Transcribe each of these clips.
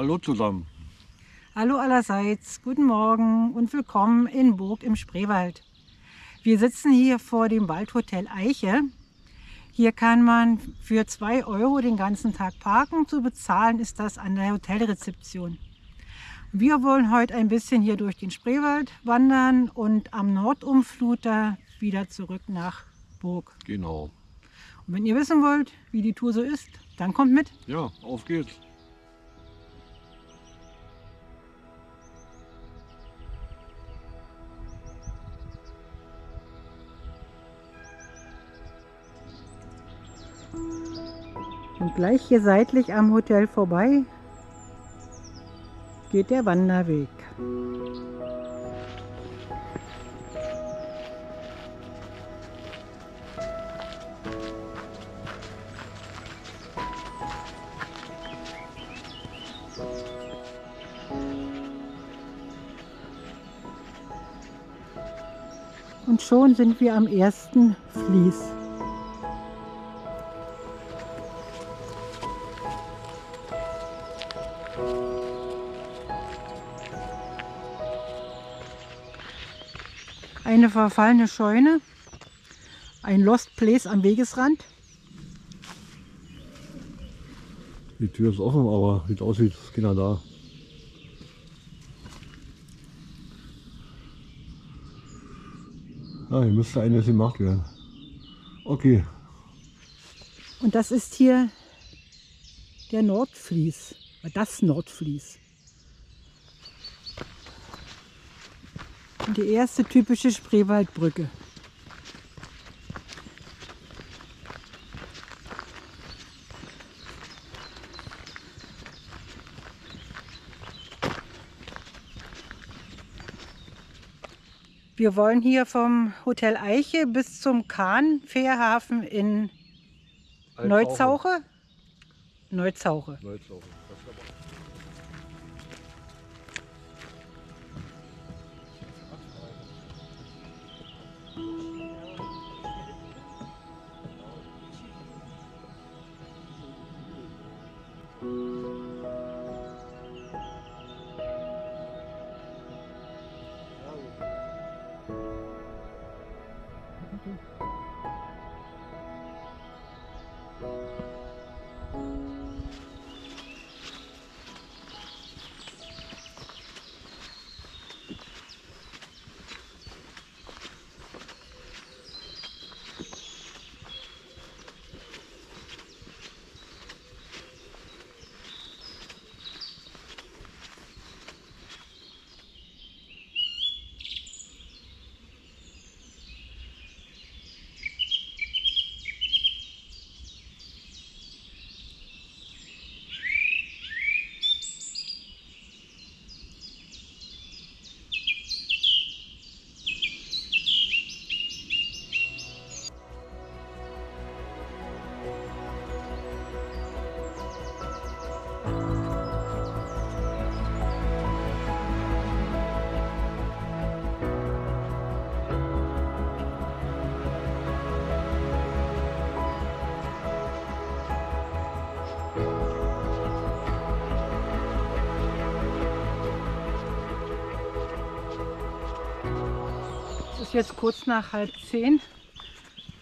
Hallo zusammen. Hallo allerseits, guten Morgen und willkommen in Burg im Spreewald. Wir sitzen hier vor dem Waldhotel Eiche. Hier kann man für 2 € den ganzen Tag parken. Zu bezahlen ist das an der Hotelrezeption. Wir wollen heute ein bisschen hier durch den Spreewald wandern und am Nordumfluter wieder zurück nach Burg. Genau. Und wenn ihr wissen wollt, wie die Tour so ist, dann kommt mit. Ja, auf geht's. Und gleich hier seitlich am Hotel vorbei geht der Wanderweg. Und schon sind wir am ersten Fließ. Eine verfallene Scheune, ein Lost Place am Wegesrand. Die Tür ist offen, aber sieht aus, wie ist keiner da. Ah, hier müsste eines gemacht werden. Okay, Und das ist hier der Nordfließ, das Nordfließ. Und die erste typische Spreewaldbrücke. Wir wollen hier vom Hotel Eiche bis zum Kahn-Fährhafen in Neuzauche. Neuzauche. Es ist jetzt kurz nach 9:30.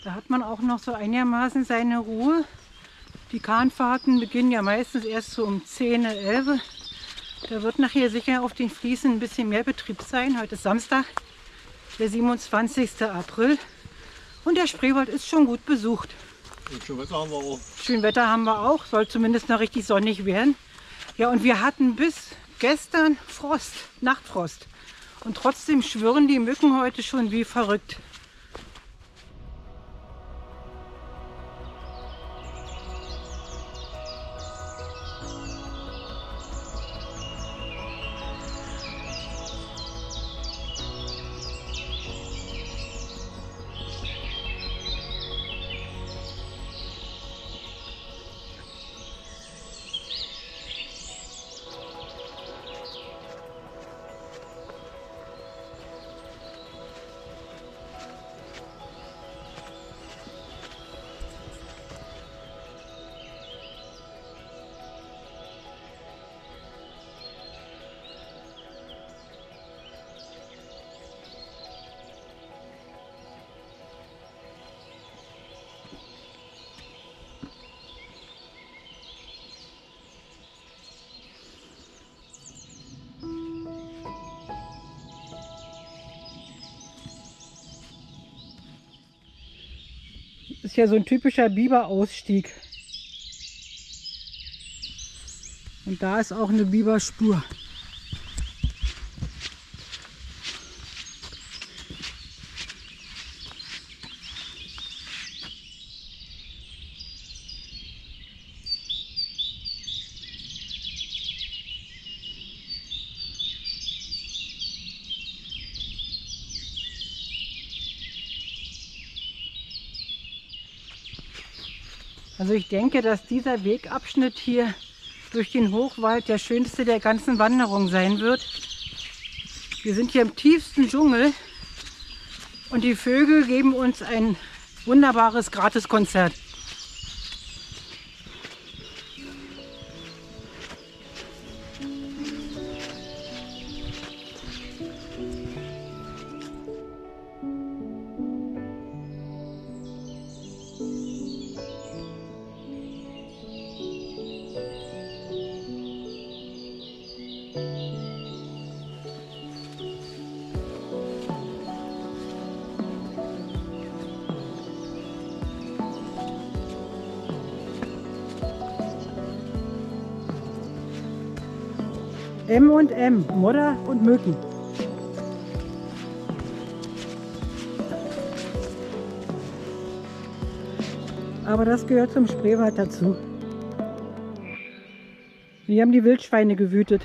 Da hat man auch noch so einigermaßen seine Ruhe. Die Kahnfahrten beginnen ja meistens erst so um 10, 11. Da wird nachher sicher auf den Fließen ein bisschen mehr Betrieb sein. Heute ist Samstag, der 27. April. Und der Spreewald ist schon gut besucht. Und schön Wetter haben wir auch. Schön Wetter haben wir auch, soll zumindest noch richtig sonnig werden. Ja, und wir hatten bis gestern Frost, Nachtfrost. Und trotzdem schwirren die Mücken heute schon wie verrückt. Ist ja so ein typischer Biberausstieg. Und da ist auch eine Biberspur. Also ich denke, dass dieser Wegabschnitt hier durch den Hochwald der schönste der ganzen Wanderung sein wird. Wir sind hier im tiefsten Dschungel und die Vögel geben uns ein wunderbares Gratiskonzert. M&M, Modder und Mücken. Aber das gehört zum Spreewald dazu. Hier haben die Wildschweine gewütet.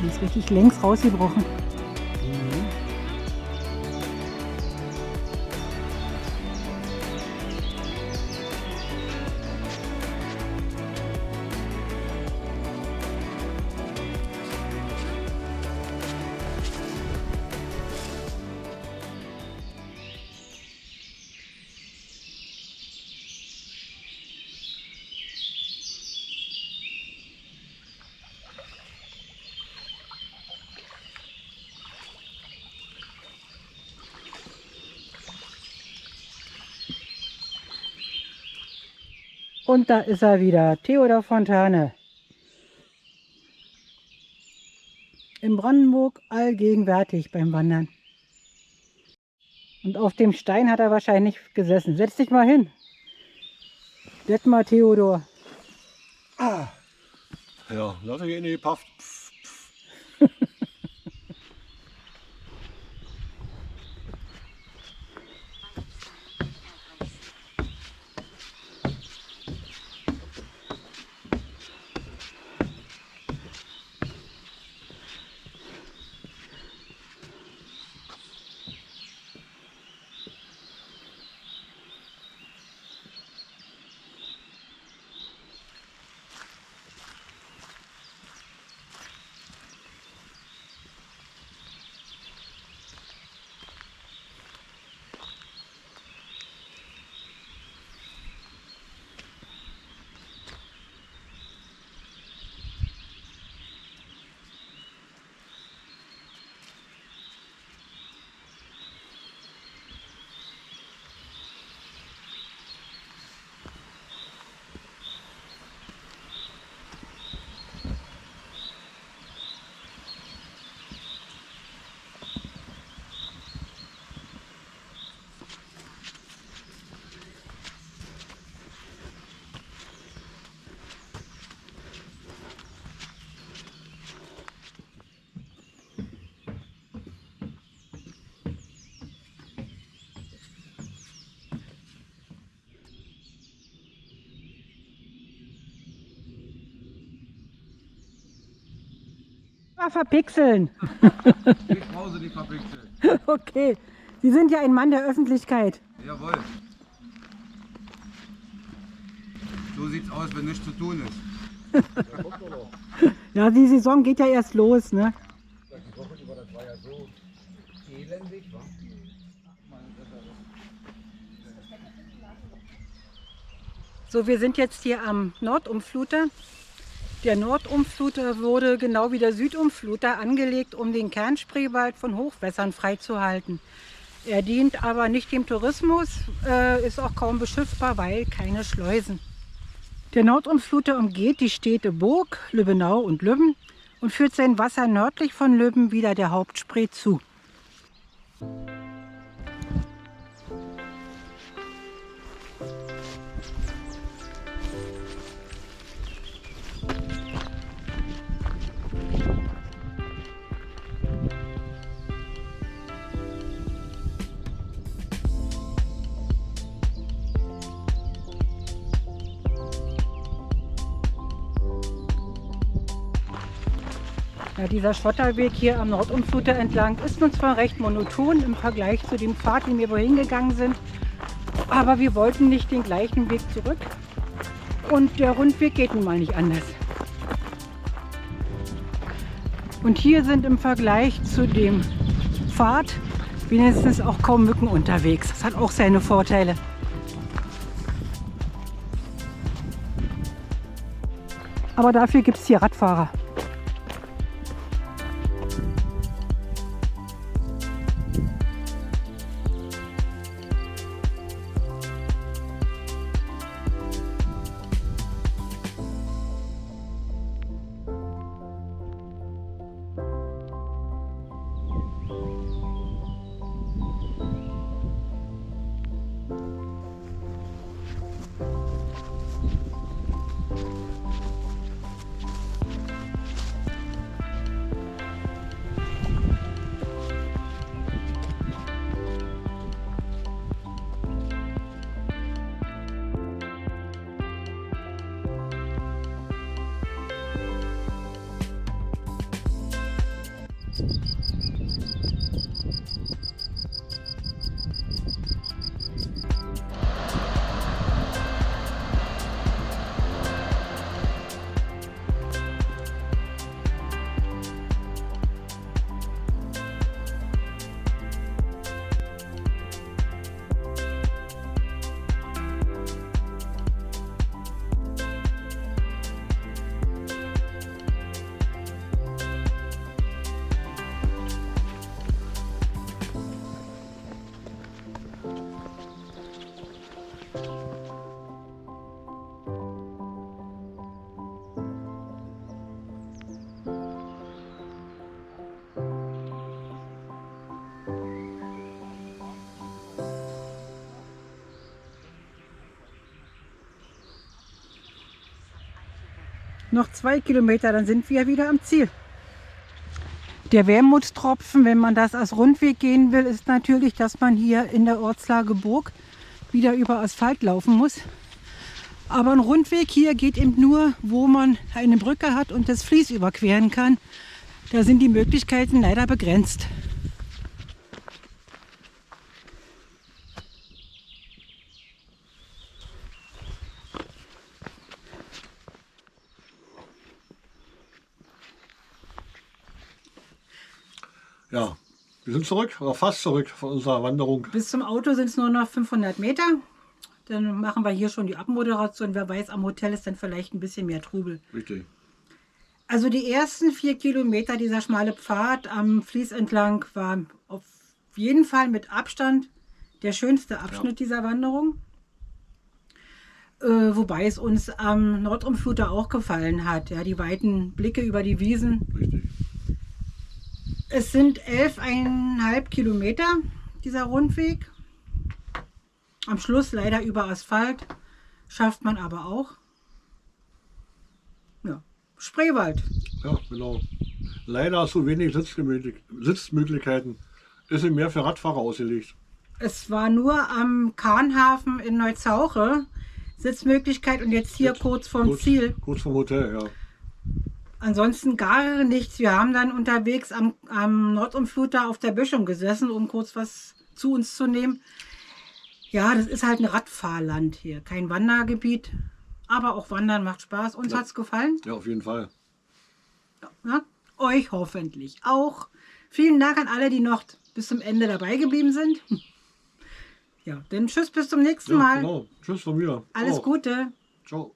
Die ist richtig längs rausgebrochen. Und da ist er wieder, Theodor Fontane. In Brandenburg allgegenwärtig beim Wandern. Und auf dem Stein hat er wahrscheinlich gesessen. Setz dich mal hin. Detmar Theodor. Ah. Ja, lass ich in die Paft. Verpixeln. Ich brauche die verpixeln. Okay, Sie sind ja ein Mann der Öffentlichkeit. Jawohl. So sieht's aus, wenn nichts zu tun ist. Ja, die Saison geht ja erst los, ne? Die Woche über, das war ja so elendig, wa? So, wir sind jetzt hier am Nordumfluter. Der Nordumfluter wurde genau wie der Südumfluter angelegt, um den Kernspreewald von Hochwässern freizuhalten. Er dient aber nicht dem Tourismus, ist auch kaum beschiffbar, weil keine Schleusen. Der Nordumfluter umgeht die Städte Burg, Lübbenau und Lübben und führt sein Wasser nördlich von Lübben wieder der Hauptspree zu. Ja, dieser Schotterweg hier am Nordumfluter entlang ist nun zwar recht monoton im Vergleich zu dem Pfad, den wir wohin gegangen sind, aber wir wollten nicht den gleichen Weg zurück und der Rundweg geht nun mal nicht anders. Und hier sind im Vergleich zu dem Pfad wenigstens auch kaum Mücken unterwegs. Das hat auch seine Vorteile. Aber dafür gibt es hier Radfahrer. Noch 2 Kilometer, dann sind wir wieder am Ziel. Der Wermutstropfen, wenn man das als Rundweg gehen will, ist natürlich, dass man hier in der Ortslage Burg wieder über Asphalt laufen muss. Aber ein Rundweg hier geht eben nur, wo man eine Brücke hat und das Fließ überqueren kann. Da sind die Möglichkeiten leider begrenzt. Ja, wir sind zurück, oder fast zurück von unserer Wanderung. Bis zum Auto sind es nur noch 500 Meter. Dann machen wir hier schon die Abmoderation. Wer weiß, am Hotel ist dann vielleicht ein bisschen mehr Trubel. Richtig. Also die ersten 4 Kilometer dieser schmale Pfad am Fließ entlang war auf jeden Fall mit Abstand der schönste Abschnitt dieser Wanderung. Wobei es uns am Nordumfluter auch gefallen hat. Ja, die weiten Blicke über die Wiesen. Richtig. Es sind 11,5 Kilometer dieser Rundweg. Am Schluss leider über Asphalt. Schafft man aber auch. Ja, Spreewald. Ja, genau. Leider so wenig Sitzmöglichkeiten. Ist mehr für Radfahrer ausgelegt. Es war nur am Kahnhafen in Neuzauche Sitzmöglichkeit und jetzt hier kurz vorm Ziel. Kurz vorm Hotel, ja. Ansonsten gar nichts. Wir haben dann unterwegs am Nordumfluter auf der Böschung gesessen, um kurz was zu uns zu nehmen. Ja, das ist halt ein Radfahrland hier, kein Wandergebiet. Aber auch Wandern macht Spaß. Uns hat es gefallen. Ja, auf jeden Fall. Ja, euch hoffentlich auch. Vielen Dank an alle, die noch bis zum Ende dabei geblieben sind. Ja, dann tschüss, bis zum nächsten Mal. Genau. Tschüss von mir. Alles auch. Gute. Ciao.